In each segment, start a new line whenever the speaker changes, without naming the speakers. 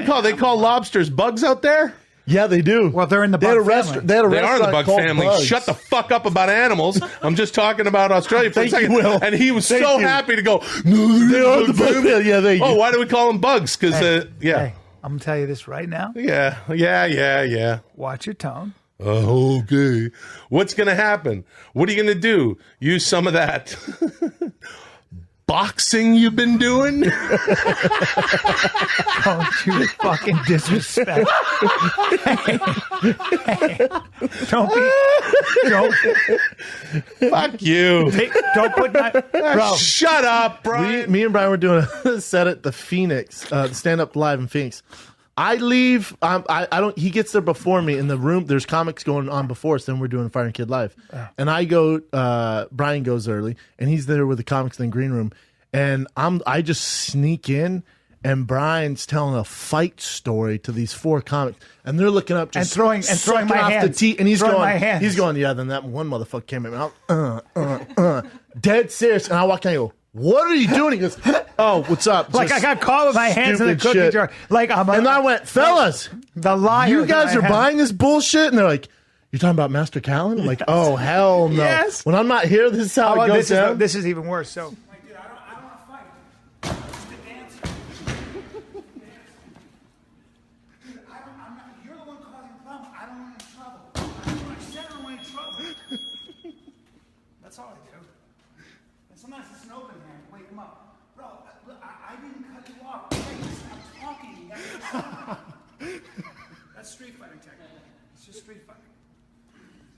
they call? They call lobsters bugs out there?
Yeah, they do.
Well, they're in the bug family.
They are
the bug family.
Bugs.
Shut the fuck up about animals. I'm just talking about Australia for a second. And he was so happy to go, no,
they are the bug family. Yeah, they.
Oh, why do we call them bugs? Because,
Hey, I'm going to tell you this right now.
Yeah.
Watch your tone.
Okay. What's going to happen? What are you going to do? Use some of that boxing you've been doing?
Don't you fucking disrespect. Hey. Don't.
Fuck you.
Don't put my... Bro.
Shut up, Bryan.
Me and Bryan were doing a set at the Phoenix, Stand Up Live in Phoenix. I leave. I don't. He gets there before me in the room. There's comics going on before us. Then we're doing Fire and Kid Live, and I go. Bryan goes early, and he's there with the comics in the green room, and I just sneak in, and Bryan's telling a fight story to these 4 comics, and they're looking up, just
throwing my
off
hands.
the tee, and he's
throwing
going.
My hands.
He's going. Yeah. Then that one motherfucker came in. Dead serious, and I walk in. I go, what are you doing? He goes, oh, what's up?
Like,
just
I got caught with my hands in the cookie jar. Like,
and I went, fellas,
the liar.
you guys are buying this bullshit? And they're like, you're talking about Master Callen? I'm like, oh, hell no.
Yes.
When I'm not here, this is how it goes down.
This is even worse. So,
Like, dude, I don't want to fight. It's the dancer. Dude, I'm not, you're the one causing problems. I don't want any trouble. I said I don't want any trouble. That's all I do. And sometimes it's an open hand. Wake him up. Bro, I didn't cut you off. Hey, I'm talking. You gotta stop. That's street fighting technique. It's just street fighting.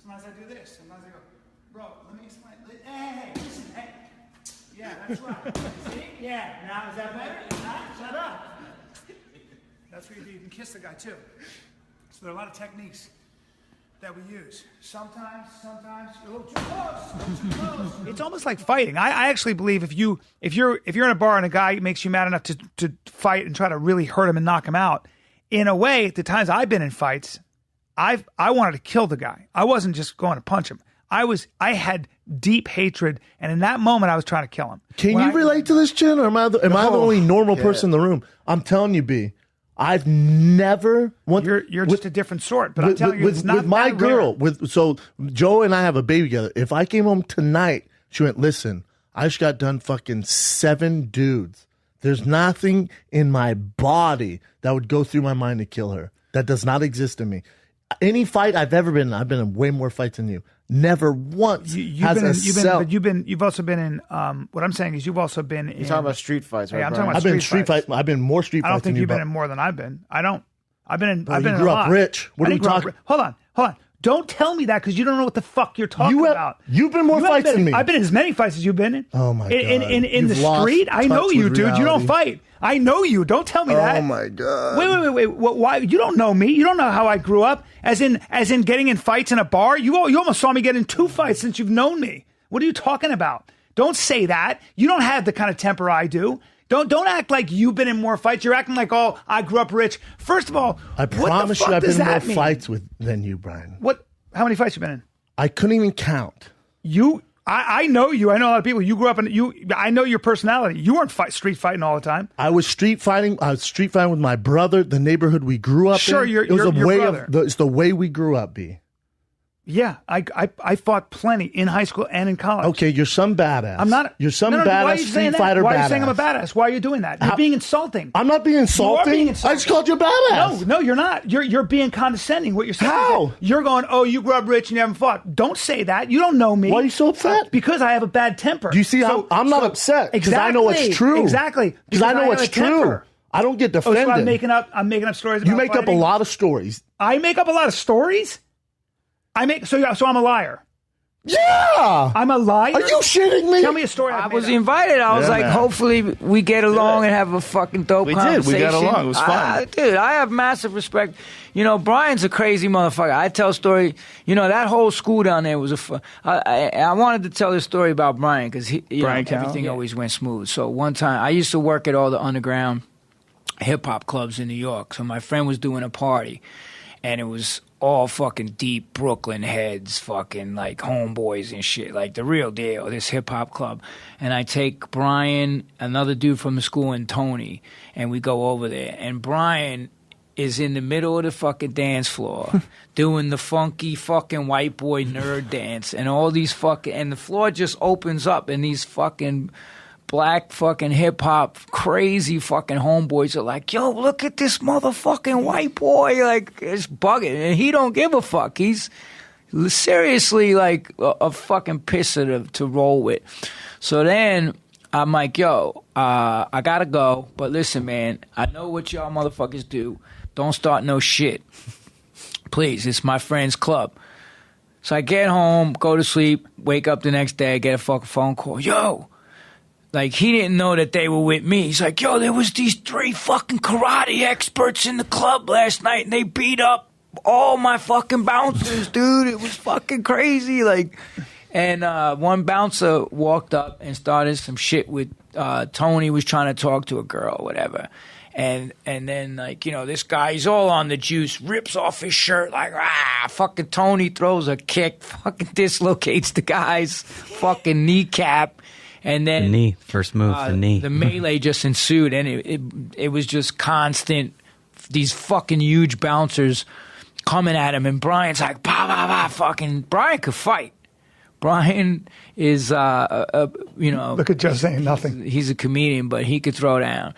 Sometimes I do this. Sometimes I go, bro, let me explain. Hey, listen, hey. Yeah, that's right. See? Yeah. Now, is that better? Shut up. That's what you do. You can kiss the guy, too. So there are a lot of techniques that we use. Sometimes, you're a little too close.
it's almost like fighting. I actually believe if you're in a bar and a guy makes you mad enough to fight and try to really hurt him and knock him out, in a way, the times I've been in fights, I wanted to kill the guy. I wasn't just going to punch him. I had deep hatred, and in that moment, I was trying to kill him.
Can you relate to this, Chin, or am I the only normal person in the room? I'm telling you, B. I've never.
You're just a different sort, but I'm telling you, it's not
with my
that
girl.
rare.
So Joe and I have a baby together. If I came home tonight, she went, listen, I just got done fucking 7 dudes. There's nothing in my body that would go through my mind to kill her. That does not exist in me. Any fight I've ever been in, I've been in way more fights than you. Never once
You've also been in. What I'm saying is, you've also been in.
You're talking about street fights, right?
Hey, I'm
Bryan?
talking about
I've been
street fights.
I've been more street fights.
I don't think
than
you've been
but-
in more than I've been. I don't. I've been in.
Bro,
I've been
you
in
grew
a
up
lot.
rich. What are we talking?
Hold on. Don't tell me that, because you don't know what the fuck you're talking about.
You've been more fights than me.
I've been in as many fights as you've been in.
Oh my God.
In
You've
the
lost
street, I know
touch
you,
with
dude. You don't
reality.
fight. I know you. Don't tell me that.
Oh my God.
Wait. Why? You don't know me. You don't know how I grew up. As in getting in fights in a bar. You almost saw me get in 2 fights since you've known me. What are you talking about? Don't say that. You don't have the kind of temper I do. Don't act like you've been in more fights. You're acting like, oh, I grew up rich. First of all,
I promise you, I've been in more
mean?
fights than you, Bryan.
What? How many fights you been in?
I couldn't even count.
I know you. I know a lot of people. You grew up I know your personality. You weren't street fighting all the time.
I was street fighting. I was street fighting with my brother. The neighborhood we grew up in.
Sure, your brother.
It's the way we grew up, B.
Yeah, I fought plenty in high school and in college.
Okay, you're some badass.
I'm not.
You're some
why are
badass
you
street
saying that?
fighter
Why
badass.
are you saying I'm a badass? Why are you doing that? You're being insulting.
I'm not being insulting.
You are being insulting.
I just called you a badass.
No, you're not. You're being condescending. What you're saying
How?
is you're going, oh, you grew up rich and you haven't fought. Don't say that. You don't know me.
Why are you so upset?
Because I have a bad temper.
Do you see how I'm not upset? Because I know it's true.
Exactly.
Because I know it's true. I don't get defended.
So I'm making up stories about
You make up a
fighting?
lot of stories.
I make up a lot of stories? So I'm a liar.
Yeah.
I'm a liar?
Are you shitting me?
Tell me a story.
I was invited. I was like, hopefully we get along and have a fucking dope conversation.
We got along. It was fun.
Dude, I have massive respect. You know, Bryan's a crazy motherfucker. I tell a story. You know, that whole school down there was I wanted to tell this story about Bryan because
Bryan Callen,
everything always went smooth. So one time, I used to work at all the underground hip-hop clubs in New York. So my friend was doing a party. and it was all fucking deep Brooklyn heads, fucking like homeboys and shit, like the real deal, this hip hop club. And I take Bryan, another dude from the school, and Tony, and we go over there. And Bryan is in the middle of the fucking dance floor doing the funky fucking white boy nerd dance, and all these fucking, and the floor just opens up, and these fucking black fucking hip hop crazy fucking homeboys are like, yo, look at this motherfucking white boy, like it's bugging, and he don't give a fuck. He's seriously like a fucking pisser to roll with. So then I'm like, yo, I gotta go, but listen, man, I know what y'all motherfuckers do. Don't start no shit, please. It's my friend's club. So I get home, go to sleep, wake up the next day, get a fucking phone call. Yo. Like, he didn't know that they were with me. He's like, yo, there was these 3 fucking karate experts in the club last night, and they beat up all my fucking bouncers, dude. It was fucking crazy. Like, and one bouncer walked up and started some shit with Tony was trying to talk to a girl or whatever. And then, like, you know, this guy, he's all on the juice, rips off his shirt, like, fucking Tony throws a kick, fucking dislocates the guy's fucking kneecap. And then
the knee, first move, the knee.
The melee just ensued, and it was just constant. These fucking huge bouncers coming at him, and Bryan's like, bah, bah, bah, fucking. Bryan could fight. Bryan is,
Look at Joe saying nothing.
He's a comedian, but he could throw down.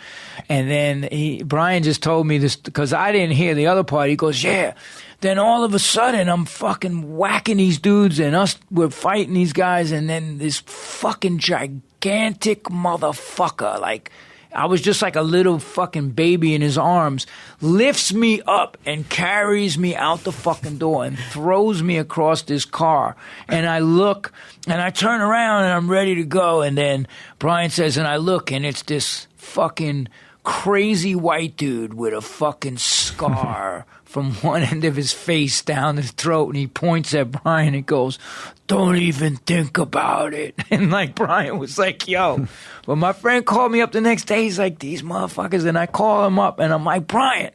And then Bryan just told me this because I didn't hear the other part. He goes, yeah. Then all of a sudden, I'm fucking whacking these dudes, and we're fighting these guys, and then this fucking gigantic motherfucker, like, I was just like a little fucking baby in his arms, lifts me up and carries me out the fucking door and throws me across this car. And I look, and I turn around, and I'm ready to go, and then Bryan says, and I look, and it's this fucking crazy white dude with a fucking scar from one end of his face down his throat, and he points at Bryan and goes, don't even think about it. And like Bryan was like, yo. But my friend called me up the next day. He's like, these motherfuckers. And I call him up, and I'm like, Bryan,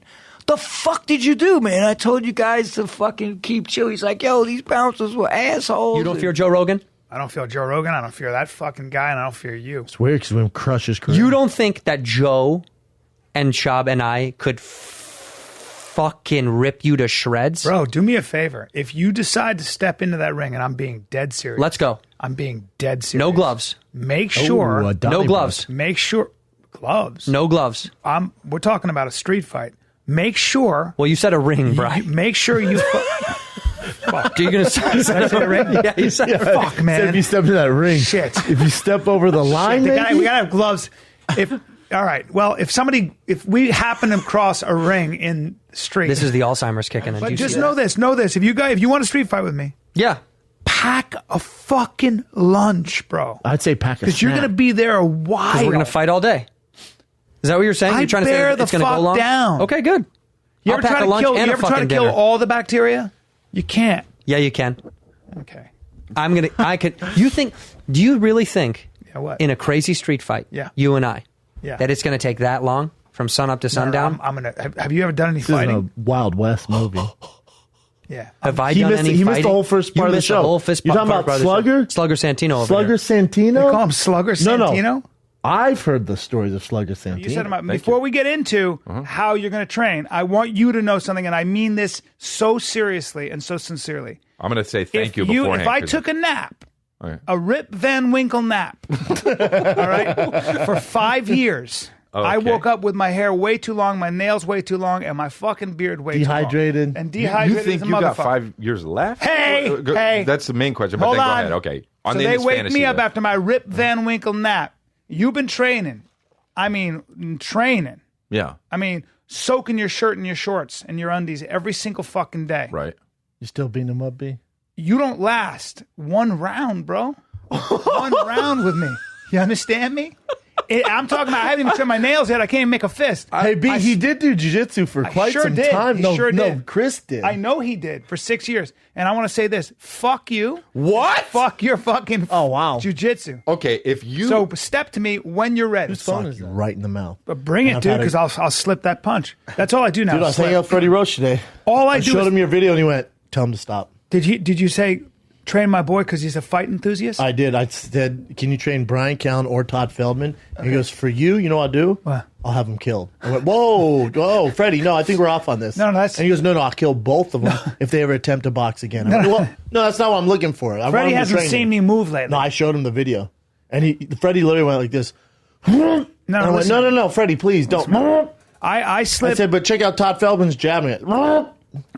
the fuck did you do, man? I told you guys to fucking keep chill. He's like, yo, these bouncers were assholes.
You don't fear Joe Rogan?
I don't fear Joe Rogan. I don't fear that fucking guy, and I don't fear you.
It's weird because we crush his career.
You don't think that Joe and Chab and I could fucking rip you to shreds?
Bro, do me a favor. If you decide to step into that ring, and I'm being dead serious.
Let's go.
I'm being dead serious.
No gloves.
Make sure.
No gloves.
Make sure. Gloves.
No gloves.
We're talking about a street fight. Make sure.
Well, you said a ring, Brian.
Make sure you.
Fuck. Are you going to say
a ring?
Yeah, you said
fuck, man.
If you step into that ring.
Shit.
If you step over the line,
we gotta have gloves. All right. Well, if we happen to cross a ring in the street.
This is the Alzheimer's kicking in.
But just know this. If you want a street fight with me.
Yeah.
Pack a fucking lunch, bro.
I'd say pack a snack.
Because you're going to be there a while.
Because we're going to fight all day. Is that what you're saying? You're trying to say it's going to go long?
Down.
Okay, good.
You ever try to kill all the bacteria? You can't.
Yeah, you can.
Okay.
Do you really think
what?
In a crazy street fight, you and I, that it's going to take that long from sun up to sundown?
Have you ever done any fighting?
This is a Wild West movie.
Yeah.
Have I done any fighting?
He missed the whole first part of the show. You're talking about Slugger?
Slugger Santino.
Slugger Santino?
They call him Slugger Santino?
No. I've heard the stories of Slugger Santino.
You said before we get into how you're going to train, I want you to know something, and I mean this so seriously and so sincerely.
I'm going to say thank you beforehand.
If I took a nap, a Rip Van Winkle nap, all right, for 5 years, I woke up with my hair way too long, my nails way too long, and my fucking beard way
dehydrated.
too long. And dehydrated.
You think
as a
you got
motherfucker.
5 years left?
Hey.
That's the main question. But
Hold
then go
on.
ahead. Okay.
So they wake me up after my Rip Van Winkle nap. You've been training. I mean, training.
Yeah.
I mean, soaking your shirt and your shorts and your undies every single fucking day.
Right.
You still beating him up, B?
You don't last one round, bro. One round with me. You understand me? I'm talking about I haven't even trimmed my nails yet. I can't even make a fist.
Hey, B, he did do jiu-jitsu for quite
sure
some
did.
time.
He
No,
sure
no,
did.
Chris did.
I know he did for 6 years. And I want to say this. Fuck you.
What?
Fuck your fucking
Oh, wow.
jiu-jitsu.
Okay, if you
So step to me when you're ready.
Whose phone is that? Right in the mouth.
But bring it,
I've
dude,
had
because I'll slip that punch. That's all I do now.
Dude, I was
slip.
hanging out with Freddie Roach today.
All I
I
do
showed
is-
him your video, and he went, tell him to stop.
Did you say train my boy because he's a fight enthusiast?
I did. I said, can you train Bryan Callen or Todd Feldman? And he goes, for you, you know what I'll do?
What?
I'll have him killed. I went, whoa, Freddie, no, I think we're off on this.
No, that's-
And he goes, no, I'll kill both of them if they ever attempt to box again. I went, well, no, that's not what I'm looking for. I want
Freddie
him to
hasn't
train
seen
me.
me move lately.
No, I showed him the video. And Freddie literally went like this. And I went,
listen.
no, Freddie, please don't.
I
I
slip.
said, but check out Todd Feldman's jabbing it.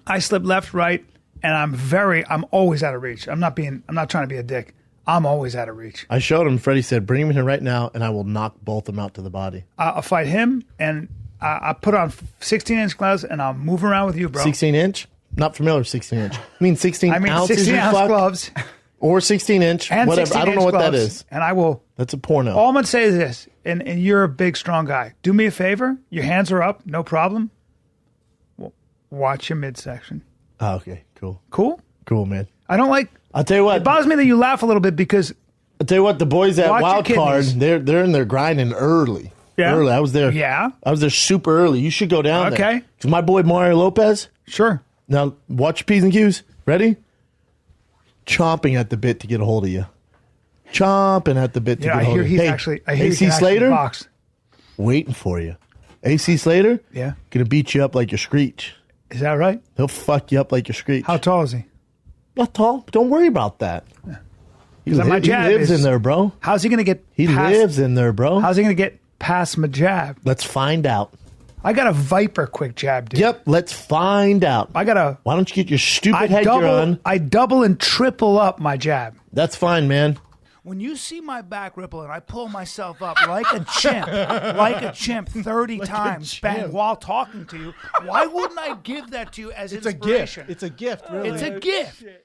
I slip left, right, and I'm always out of reach. I'm not trying to be a dick. I'm always out of reach.
I showed him. Freddie said, bring him in here right now, and I will knock both of them out to the body.
I'll fight him, and I put on 16-inch gloves, and I'll move around with you, bro.
16-inch? Not familiar with 16-inch. I mean 16
I mean,
ounces,
16-ounce
you fuck?
gloves
Or 16-inch,
and
whatever. I don't know
16-inch
what that
gloves,
is.
And I will.
That's a porno.
All I'm gonna say is this, and you're a big, strong guy. Do me a favor. Your hands are up, no problem. Watch your midsection.
Oh, okay, cool.
Cool.
Cool, man.
I don't like.
I'll tell you what.
It bothers me that you laugh a little bit because
I'll tell you what. The boys at
Watch your
Wild Card,
kidneys.
they're in there grinding early.
Yeah?
Early. I was there.
Yeah?
I was there super early. You should go down there.
Okay.
'Cause my boy Mario Lopez.
sure.
Now watch your P's and Q's. Ready? Chomping at the bit to get a hold of you. Chomping at the bit to
Yeah,
get
I
a hold
hear
of you.
he's
Hey,
actually. I hear he
AC
can actually
Slater
box.
waiting for you. AC Slater.
Yeah.
Gonna beat you up like your Screech.
Is that right?
He'll fuck you up like your Screech.
How tall is he?
Not tall. Don't worry about that. He,
my
he
jab
lives
is-
in there, bro.
How's he gonna get?
He
past,
lives in there, bro.
How's he gonna get past my jab?
Let's find out.
I got a viper quick jab, dude.
Yep, let's find out.
I got a.
Why don't you get your stupid
I
headgear on?
double and triple up my jab.
That's fine, man.
When you see my back ripple and I pull myself up like a chimp 30 times bang, while talking to you, why wouldn't I give that to you as
It's a
inspiration?
gift. It's a gift, really.
It's a gift.